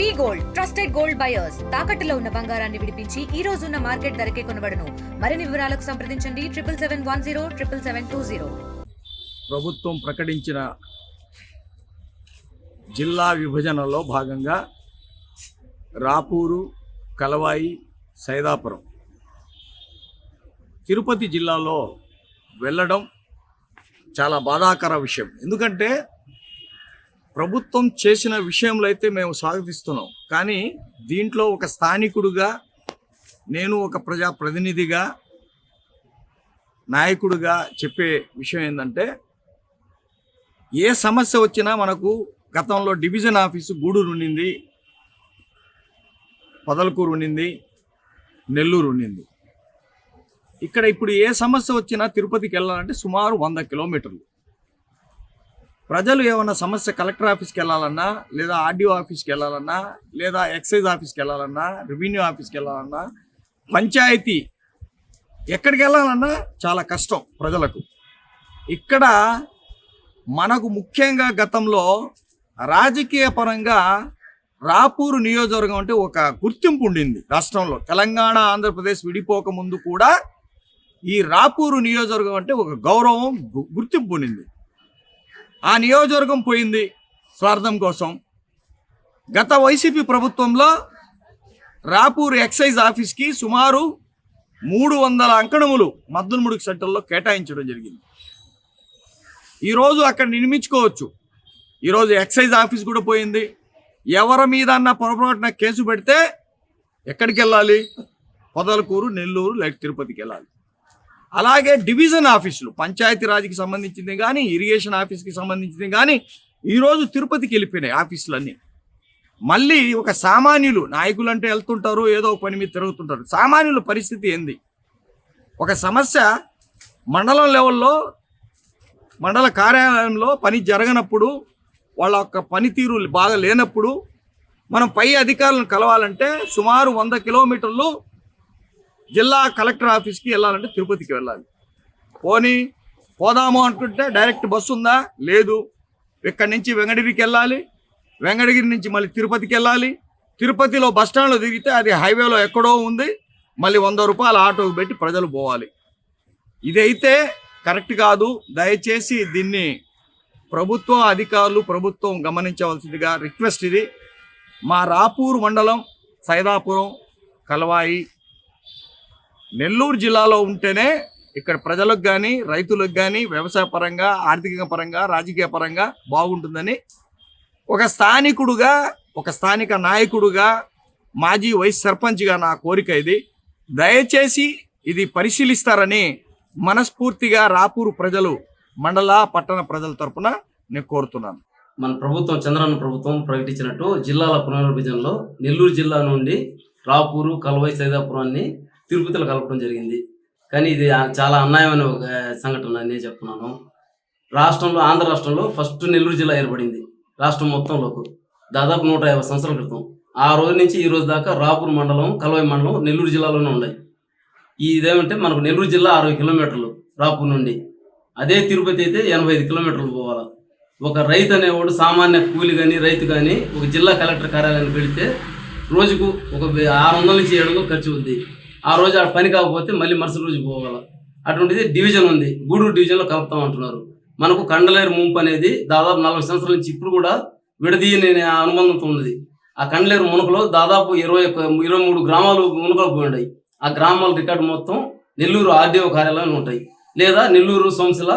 వి gold trusted gold buyers తాకట్టులో ఉన్న బంగారాన్ని విడిపించి ఈ రోజు ఉన్న మార్కెట్ ధరకే కొనబడును. మరిన్ని వివరాలకు సంప్రదించండి 77107720. ప్రభుత్వం ప్రకటించిన జిల్లా విభజనలో భాగంగా రాపూరు, కలవాయి, సైదాపురం తిరుపతి జిల్లాలో వెళ్ళడం చాలా బాధాకర విషయం. ఎందుకంటే ప్రభుత్వం చేసిన విషయంలో అయితే మేము స్వాగతిస్తున్నాం, కానీ దీంట్లో ఒక స్థానికుడిగా, నేను ఒక ప్రజాప్రతినిధిగా, నాయకుడిగా చెప్పే విషయం ఏంటంటే, ఏ సమస్య వచ్చినా మనకు గతంలో డివిజన్ ఆఫీసు గూడూరు ఉండింది, పొదలకూరు ఉండింది, నెల్లూరు ఉండింది. ఇక్కడ ఇప్పుడు ఏ సమస్య వచ్చినా తిరుపతికి వెళ్ళాలంటే సుమారు 100 కిలోమీటర్లు. ప్రజలు ఏమన్నా సమస్య కలెక్టర్ ఆఫీస్కి వెళ్ళాలన్నా, లేదా ఆర్డీఓ ఆఫీస్కి వెళ్ళాలన్నా, లేదా ఎక్సైజ్ ఆఫీస్కి వెళ్ళాలన్నా, రెవెన్యూ ఆఫీస్కి వెళ్ళాలన్నా, పంచాయతీ ఎక్కడికి వెళ్ళాలన్నా చాలా కష్టం ప్రజలకు. ఇక్కడ మనకు ముఖ్యంగా గతంలో రాజకీయ పరంగా రాపూరు నియోజకవర్గం అంటే ఒక గుర్తింపు ఉండింది రాష్ట్రంలో. తెలంగాణ, ఆంధ్రప్రదేశ్ విడిపోక ముందు కూడా ఈ రాపూరు నియోజకవర్గం అంటే ఒక గౌరవం, గుర్తింపు ఉండింది. ఆ నియోజకవర్గం పోయింది స్వార్థం కోసం. గత వైసీపీ ప్రభుత్వంలో రాపూర్ ఎక్సైజ్ ఆఫీస్కి సుమారు 300 అంకణములు మద్దులముడుగు సెంటర్లో కేటాయించడం జరిగింది. ఈరోజు అక్కడ నిర్మించుకోవచ్చు. ఈరోజు ఎక్సైజ్ ఆఫీస్ కూడా పోయింది. ఎవరి మీద అన్న పొరపాటున కేసు పెడితే ఎక్కడికి వెళ్ళాలి? పొదలకూరు, నెల్లూరు, లేక తిరుపతికి వెళ్ళాలి. అలాగే డివిజన్ ఆఫీసులు, పంచాయతీరాజ్కి సంబంధించింది కానీ, ఇరిగేషన్ ఆఫీస్కి సంబంధించింది కానీ ఈరోజు తిరుపతికి వెళ్ళిపోయినాయి ఆఫీసులన్నీ. మళ్ళీ ఒక సామాన్యులు, నాయకులు అంటే వెళ్తుంటారు, ఏదో పని మీద తిరుగుతుంటారు. సామాన్యుల పరిస్థితి ఏంది? ఒక సమస్య మండలం లెవెల్లో, మండల కార్యాలయంలో పని జరగనప్పుడు, వాళ్ళ యొక్క పనితీరు బాగా లేనప్పుడు మనం పై అధికారులను కలవాలంటే సుమారు 100 కిలోమీటర్లు జిల్లా కలెక్టర్ ఆఫీస్కి వెళ్ళాలంటే తిరుపతికి వెళ్ళాలి. పోదాము అనుకుంటే డైరెక్ట్ బస్సు ఉందా? లేదు. ఇక్కడి నుంచి వెంకటగిరికి వెళ్ళాలి, వెంకటగిరి నుంచి మళ్ళీ తిరుపతికి వెళ్ళాలి. తిరుపతిలో బస్టాండ్లో దిగితే అది హైవేలో ఎక్కడో ఉంది, మళ్ళీ 100 రూపాయలు ఆటోకి పెట్టి ప్రజలు పోవాలి. ఇదైతే కరెక్ట్ కాదు. దయచేసి దీన్ని ప్రభుత్వం అధికారులు, ప్రభుత్వం గమనించవలసిందిగా రిక్వెస్ట్ ఇది. మా రాపూరు మండలం, సైదాపురం, కలవాయి, నెల్లూరు జిల్లాలో ఉంటేనే ఇక్కడ ప్రజలకు కానీ, రైతులకు కానీ, వ్యవసాయ పరంగా, ఆర్థిక పరంగా, రాజకీయ పరంగా బాగుంటుందని ఒక స్థానికుడుగా, ఒక స్థానిక నాయకుడుగా, మాజీ వైస్ సర్పంచ్గా నా కోరిక ఇది. దయచేసి ఇది పరిశీలిస్తారని మనస్ఫూర్తిగా రాపూరు ప్రజలు, మండల, పట్టణ ప్రజల తరపున నేను కోరుతున్నాను. మన ప్రభుత్వం, చంద్రబాబు ప్రభుత్వం ప్రకటించినట్టు జిల్లాల పునర్విభజనలో నెల్లూరు జిల్లా నుండి రాపూరు, కలవాయి, సైదాపురాన్ని తిరుపతిలో కలపడం జరిగింది. కానీ ఇది చాలా అన్యాయమైన ఒక సంఘటన నేను చెప్తున్నాను. రాష్ట్రంలో, ఆంధ్ర రాష్ట్రంలో ఫస్ట్ నెల్లూరు జిల్లా ఏర్పడింది రాష్ట్రం మొత్తంలోకి దాదాపు 150 సంవత్సరాల క్రితం. ఆ రోజు నుంచి ఈ రోజు దాకా రాపూరు మండలం, కలవాయి మండలం నెల్లూరు జిల్లాలోనే ఉన్నాయి. ఇదేమంటే మనకు నెల్లూరు జిల్లా 60 కిలోమీటర్లు రాపూర్ నుండి. అదే తిరుపతి అయితే 85 కిలోమీటర్లు పోవాలి. ఒక రైతు అనేవాడు, సామాన్య కూలి కానీ, రైతు కానీ ఒక జిల్లా కలెక్టర్ కార్యాలయానికి వెళితే రోజుకు ఒక 600 నుంచి 700 ఖర్చు ఉంది. ఆ రోజు ఆ పని కాకపోతే మళ్ళీ మరుసటి రోజు పోగల. అటువంటిది డివిజన్ ఉంది, గూడూరు డివిజన్లో కలుపుతాం అంటున్నారు. మనకు కండలేరు ముంపు అనేది దాదాపు 40 సంవత్సరాల నుంచి ఇప్పుడు కూడా విడదీయని అనుబంధంతో ఉన్నది. ఆ కండలేరు మునకలో దాదాపు 23 గ్రామాలు మునకలు పోయినాయి. ఆ గ్రామాల రికార్డు మొత్తం నెల్లూరు ఆర్డీఓ కార్యాలయంలో ఉంటాయి, లేదా నెల్లూరు సోమశిల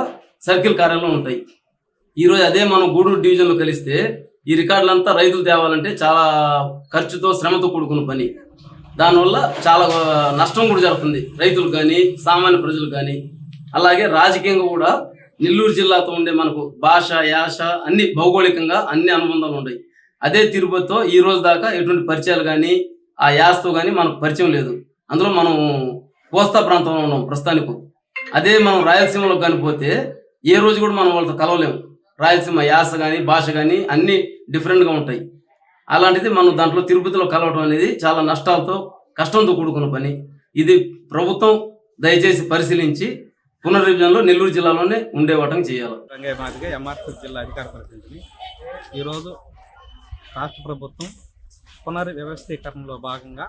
సర్కిల్ కార్యాలయంలో ఉంటాయి. ఈరోజు అదే మనం గూడూరు డివిజన్లో కలిస్తే ఈ రికార్డులంతా రైతులు తేవాలంటే చాలా ఖర్చుతో, శ్రమతో కూడుకున్న పని. దానివల్ల చాలా నష్టం కూడా జరుగుతుంది రైతులు కానీ, సామాన్య ప్రజలు కానీ. అలాగే రాజకీయంగా కూడా నెల్లూరు జిల్లాతో ఉండే మనకు భాష, యాస అన్ని భౌగోళికంగా అన్ని అనుబంధాలు ఉన్నాయి. అదే తిరుపతితో ఈ రోజు దాకా ఎటువంటి పరిచయాలు కానీ, ఆ యాసతో కానీ మనకు పరిచయం లేదు. అందులో మనం కోస్తా ప్రాంతంలో ఉన్నాం ప్రస్తుతానికి. అదే మనం రాయలసీమలో కానిపోతే ఏ రోజు కూడా మనం వాళ్ళతో కలవలేము. రాయలసీమ యాస కానీ, భాష కానీ అన్నీ డిఫరెంట్గా ఉంటాయి. అలాంటిది మనం దాంట్లో తిరుపతిలో కలవడం అనేది చాలా నష్టాలతో, కష్టంతో కూడుకున్న పని. ఇది ప్రభుత్వం దయచేసి పరిశీలించి పునర్విభజనలో నెల్లూరు జిల్లాలోనే ఉండేవాటం చేయాలి. రంగయ్య మాదిగా ఎంఆర్పీ జిల్లా అధికార ప్రతినిధిని. ఈరోజు రాష్ట్ర ప్రభుత్వం పునర్వ్యవస్థీకరణలో భాగంగా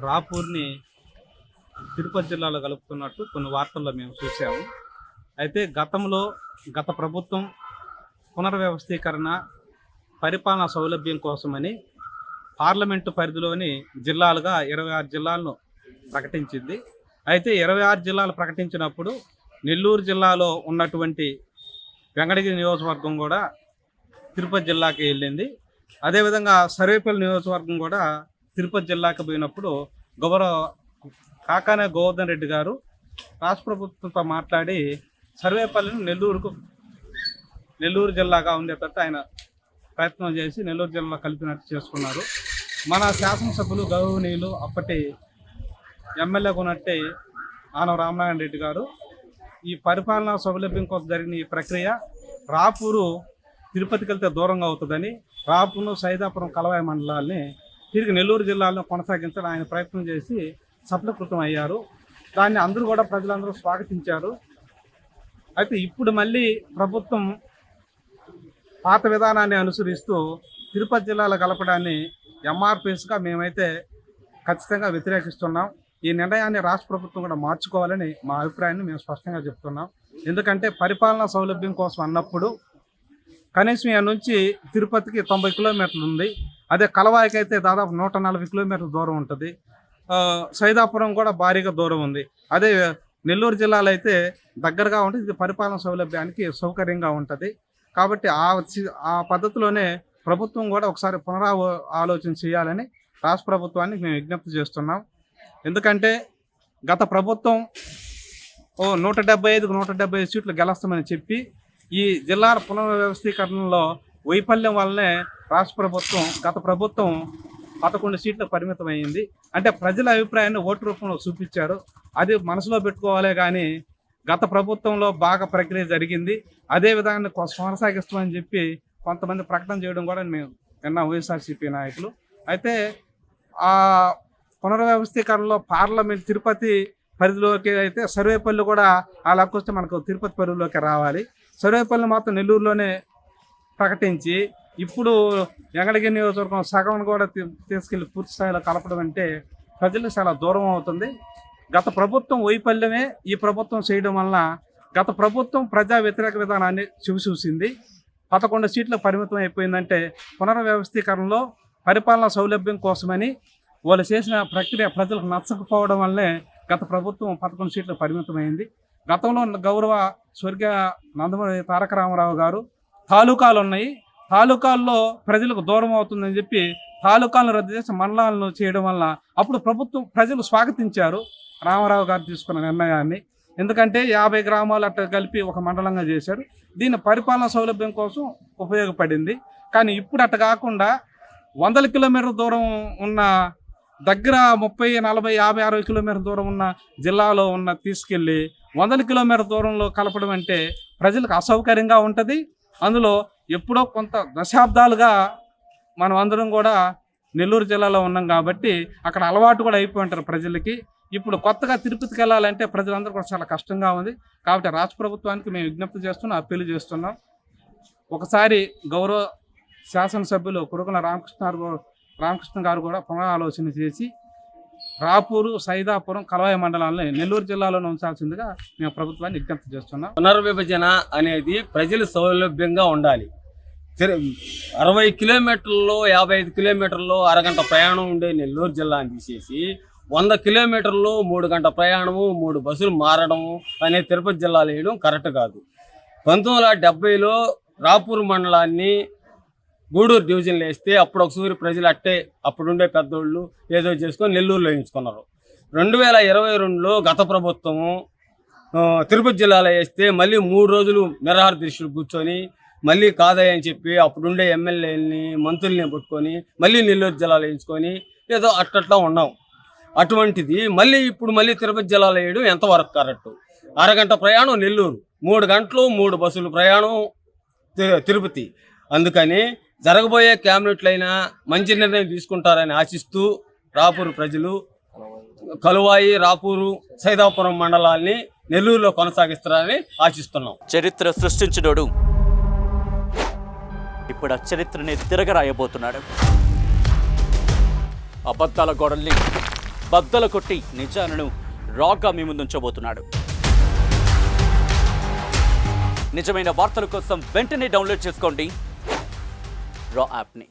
రాపూర్ని తిరుపతి జిల్లాలో కలుపుతున్నట్టు కొన్ని వార్తల్లో మేము చూసాము. అయితే గత ప్రభుత్వం పునర్వ్యవస్థీకరణ పరిపాలనా సౌలభ్యం కోసమని పార్లమెంటు పరిధిలోని జిల్లాలుగా 26 జిల్లాలను ప్రకటించింది. అయితే 26 జిల్లాలు ప్రకటించినప్పుడు నెల్లూరు జిల్లాలో ఉన్నటువంటి వెంకటగిరి నియోజకవర్గం కూడా తిరుపతి జిల్లాకి వెళ్ళింది. అదేవిధంగా సర్వేపల్లి నియోజకవర్గం కూడా తిరుపతి జిల్లాకి పోయినప్పుడు గౌరవ కాకానే గోవర్ధన్ రెడ్డి గారు రాష్ట్ర ప్రభుత్వంతో మాట్లాడి సర్వేపల్లిని నెల్లూరు జిల్లాగా ఉండేటట్టు ఆయన ప్రయత్నం చేసి నెల్లూరు జిల్లా కలిపినట్టు చేసుకున్నారు. మన శాసనసభ్యులు గౌరవనీయులు అప్పటి ఎమ్మెల్యేగా ఉన్నట్టే ఆనవ రామనారాయణ రెడ్డి గారు ఈ పరిపాలనా సౌలభ్యం కోసం జరిగిన ఈ ప్రక్రియ రాపూరు తిరుపతికి వెళ్తే దూరంగా అవుతుందని రాపూరు సైదాపురం కలవాయి మండలాల్ని తిరిగి నెల్లూరు జిల్లాలో కొనసాగించడం ఆయన ప్రయత్నం చేసి సఫలీకృతం అయ్యారు. దాన్ని అందరూ కూడా ప్రజలందరూ స్వాగతించారు. అయితే ఇప్పుడు మళ్ళీ ప్రభుత్వం పాత విధానాన్ని అనుసరిస్తూ తిరుపతి జిల్లాలో కలపడాన్ని ఎంఆర్పిఎస్గా మేమైతే ఖచ్చితంగా వ్యతిరేకిస్తున్నాం. ఈ నిర్ణయాన్ని రాష్ట్ర ప్రభుత్వం కూడా మార్చుకోవాలని మా అభిప్రాయాన్ని మేము స్పష్టంగా చెప్తున్నాం. ఎందుకంటే పరిపాలనా సౌలభ్యం కోసం అన్నప్పుడు కనీసం ఇక్కడ నుంచి తిరుపతికి 90 కిలోమీటర్లు ఉంది. అదే కలవాయికి అయితే దాదాపు 140 కిలోమీటర్ల దూరం ఉంటుంది. సైదాపురం కూడా భారీగా దూరం ఉంది. అదే నెల్లూరు జిల్లాలో అయితే దగ్గరగా ఉంటుంది. ఇది పరిపాలనా సౌలభ్యానికి సౌకర్యంగా ఉంటుంది. కాబట్టి ఆ పద్ధతిలోనే ప్రభుత్వం కూడా ఒకసారి ఆలోచన చేయాలని రాష్ట్ర ప్రభుత్వానికి మేము విజ్ఞప్తి చేస్తున్నాం. ఎందుకంటే గత ప్రభుత్వం 175 సీట్లు గెలుస్తామని చెప్పి ఈ జిల్లాల పునర్వ్యవస్థీకరణలో వైఫల్యం వల్లనే గత ప్రభుత్వం 11 సీట్లకు పరిమితమైంది. అంటే ప్రజల అభిప్రాయాన్ని ఓటు రూపంలో చూపించారు. అది మనసులో పెట్టుకోవాలే కానీ గత ప్రభుత్వంలో బాగా ప్రక్రియ జరిగింది, అదే విధాన్ని కొనసాగిస్తామని చెప్పి కొంతమంది ప్రకటన చేయడం కూడా మేము విన్నాం వైఎస్ఆర్సీపీ నాయకులు. అయితే ఆ పునర్వ్యవస్థీకరణలో పార్లమెంట్ తిరుపతి పరిధిలోకి అయితే సర్వేపల్లి కూడా అలాగొస్తే వస్తే మనకు తిరుపతి పరిధిలోకి రావాలి. సర్వేపల్లి మాత్రం నెల్లూరులోనే ప్రకటించి ఇప్పుడు వెంకటగిరి నియోజకవర్గం సగం కూడా తీసుకెళ్లి పూర్తి స్థాయిలో కలపడం అంటే ప్రజలకు చాలా దూరం అవుతుంది. గత ప్రభుత్వం వైఫల్యమే ఈ ప్రభుత్వం చేయడం వలన గత ప్రభుత్వం ప్రజా వ్యతిరేక విధానాన్ని చూసింది. 11 సీట్లకు పరిమితం అయిపోయిందంటే పునర్వ్యవస్థీకరణలో పరిపాలనా సౌలభ్యం కోసమని వాళ్ళు చేసిన ప్రక్రియ ప్రజలకు నచ్చకపోవడం వల్లే గత ప్రభుత్వం 11 సీట్లకు పరిమితమైంది. గతంలో గౌరవ స్వర్గీయ నందమూరి తారక రామారావు గారు తాలూకాలు ఉన్నాయి, తాలూకాల్లో ప్రజలకు దూరం అవుతుందని చెప్పి తాలూకాలను రద్దు చేసి మండలాలను చేయడం వల్ల అప్పుడు ప్రజలు స్వాగతించారు రామారావు గారు తీసుకున్న నిర్ణయాన్ని. ఎందుకంటే 50 గ్రామాలు అట్లా కలిపి ఒక మండలంగా చేశారు. దీని పరిపాలనా సౌలభ్యం కోసం ఉపయోగపడింది. కానీ ఇప్పుడు అట్ట కాకుండా 100 కిలోమీటర్ల దూరం ఉన్న దగ్గర 30, 40, 50, 60 కిలోమీటర్ల దూరం ఉన్న జిల్లాలో తీసుకెళ్ళి 100 కిలోమీటర్ల దూరంలో కలపడం అంటే ప్రజలకు అసౌకర్యంగా ఉంటుంది. అందులో ఎప్పుడో కొంత దశాబ్దాలుగా మనం అందరం కూడా నెల్లూరు జిల్లాలో ఉన్నాం కాబట్టి అక్కడ అలవాటు కూడా అయిపోయి ఉంటారు ప్రజలకి. ఇప్పుడు కొత్తగా తిరుపతికి వెళ్ళాలంటే ప్రజలందరూ కూడా చాలా కష్టంగా ఉంది. కాబట్టి రాష్ట్ర ప్రభుత్వానికి మేము విజ్ఞప్తి చేస్తున్నాం, అప్పీల్ చేస్తున్నాం. ఒకసారి గౌరవ శాసనసభ్యులు కురుకుల రామకృష్ణ గారు కూడా పునరాలోచన చేసి రాపూరు, సైదాపురం, కలవాయి మండలాలను నెల్లూరు జిల్లాలోనే ఉంచాల్సిందిగా మేము ప్రభుత్వాన్ని విజ్ఞప్తి చేస్తున్నాం. పునర్విభజన అనేది ప్రజల సౌలభ్యంగా ఉండాలి. 60 కిలోమీటర్లలో 55 కిలోమీటర్లలో అరగంట ప్రయాణం ఉండే నెల్లూరు జిల్లాని తీసేసి 100 కిలోమీటర్లు 3 గంటల ప్రయాణము, 3 బస్సులు మారడము అనే తిరుపతి జిల్లాలో వేయడం కరెక్ట్ కాదు. 1970లో రాపూర్ మండలాన్ని గూడూరు డివిజన్లో వేస్తే అప్పుడు ఒకసారి ప్రజలు అప్పుడుండే పెద్దోళ్ళు ఏదో చేసుకొని నెల్లూరులో వేయించుకున్నారు. 2022లో గత ప్రభుత్వము తిరుపతి జిల్లాలో వేస్తే మళ్ళీ 3 రోజులు నిరాహార దీక్షలు కూర్చొని మళ్ళీ కాదయ్యని చెప్పి అప్పుడుండే ఎమ్మెల్యేలని మంత్రుల్ని పట్టుకొని మళ్ళీ నెల్లూరు జిల్లాలో వేయించుకొని ఏదో అట్లా ఉన్నాం. అటువంటిది ఇప్పుడు తిరుపతి జిల్లాలో వేయడం ఎంతవరకు కరెక్ట్? అరగంట ప్రయాణం నెల్లూరు, 3 గంటలు 3 బస్సులు ప్రయాణం తిరుపతి. అందుకని జరగబోయే క్యాబినెట్లైనా మంచి నిర్ణయం తీసుకుంటారని ఆశిస్తూ రాపూరు ప్రజలు కలువాయి, రాపూరు, సైదాపురం మండలాల్ని నెల్లూరులో కొనసాగిస్తారని ఆశిస్తున్నాం. చరిత్ర సృష్టించినోడు ఇప్పుడు ఆ చరిత్రని తిరగరాయబోతున్నాడు. అబద్ధాల గోడల్ని బద్దలు కొట్టి నిజాలను రాగా మీ ముందుంచబోతున్నాడు. నిజమైన వార్తల కోసం వెంటనే డౌన్లోడ్ చేసుకోండి రా యాప్ని.